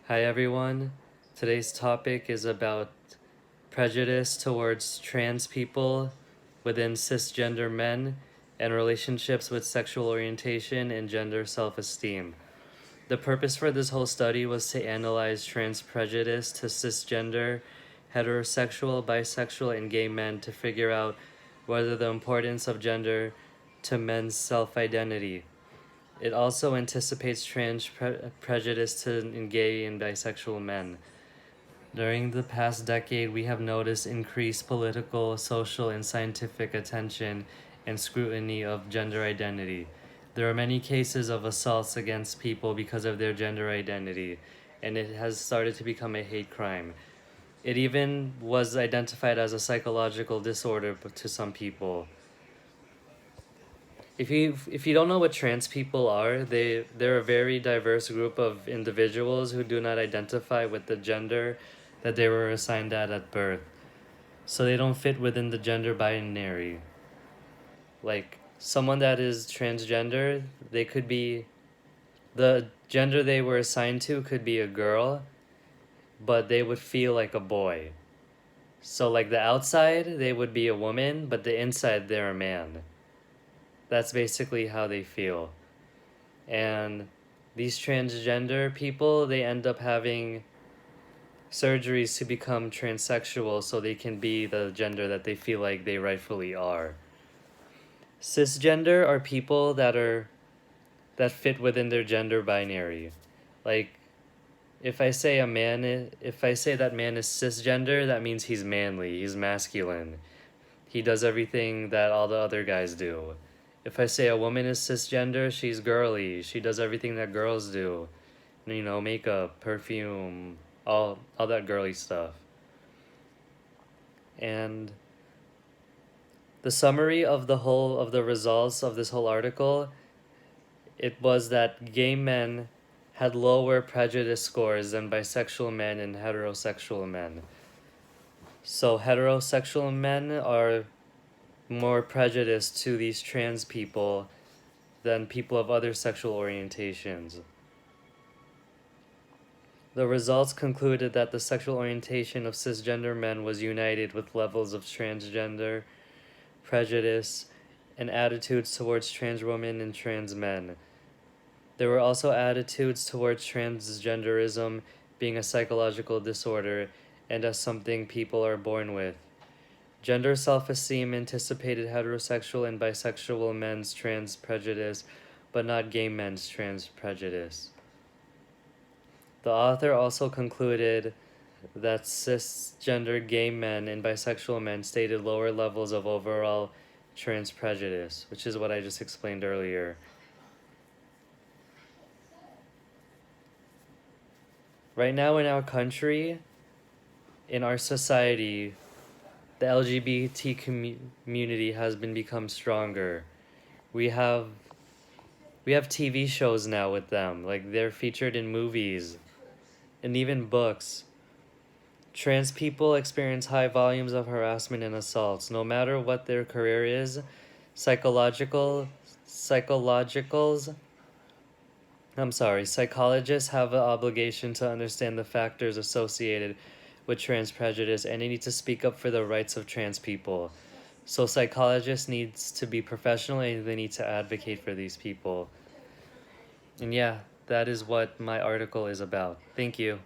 Hi everyone. Today's topic is about prejudice towards trans people within cisgender men and relationships with sexual orientation and gender self-esteem. The purpose for this whole study was to analyze trans prejudice to cisgender, heterosexual, bisexual, and gay men to figure out whether the importance of gender to men's self-identity. It also anticipates prejudice to gay and bisexual men. During the past decade, we have noticed increased political, social, and scientific attention and scrutiny of gender identity. There are many cases of assaults against people because of their gender identity, and it has started to become a hate crime. It even was identified as a psychological disorder to some people. If you don't know what trans people are, they're a very diverse group of individuals who do not identify with the gender that they were assigned at birth. So they don't fit within the gender binary. Like someone that is transgender, they could be the gender they were assigned to could be a girl, but they would feel like a boy. So like the outside, they would be a woman, but the inside they're a man. That's basically how they feel. And these transgender people, they end up having surgeries to become transsexual so they can be the gender that they feel like they rightfully are. Cisgender are people that fit within their gender binary. Like if I say that man is cisgender, that means he's manly, he's masculine. He does everything that all the other guys do. If I say a woman is cisgender, she's girly. She does everything that girls do. You know, makeup, perfume, all that girly stuff. And the summary of the results of this whole article, it was that gay men had lower prejudice scores than bisexual men and heterosexual men. So heterosexual men are more prejudiced to these trans people than people of other sexual orientations. The results concluded that the sexual orientation of cisgender men was united with levels of transgender prejudice and attitudes towards trans women and trans men. There were also attitudes towards transgenderism being a psychological disorder and as something people are born with. Gender self-esteem anticipated heterosexual and bisexual men's trans prejudice, but not gay men's trans prejudice. The author also concluded that cisgender gay men and bisexual men stated lower levels of overall trans prejudice, which is what I just explained earlier. Right now in our country, in our society, the LGBT community has become stronger. We have TV shows now with them, like they're featured in movies and even books. Trans people experience high volumes of harassment and assaults, no matter what their career is. Psychologists have an obligation to understand the factors associated with trans prejudice, and they need to speak up for the rights of trans people. So psychologists needs to be professional and they need to advocate for these people. And yeah, that is what my article is about. Thank you.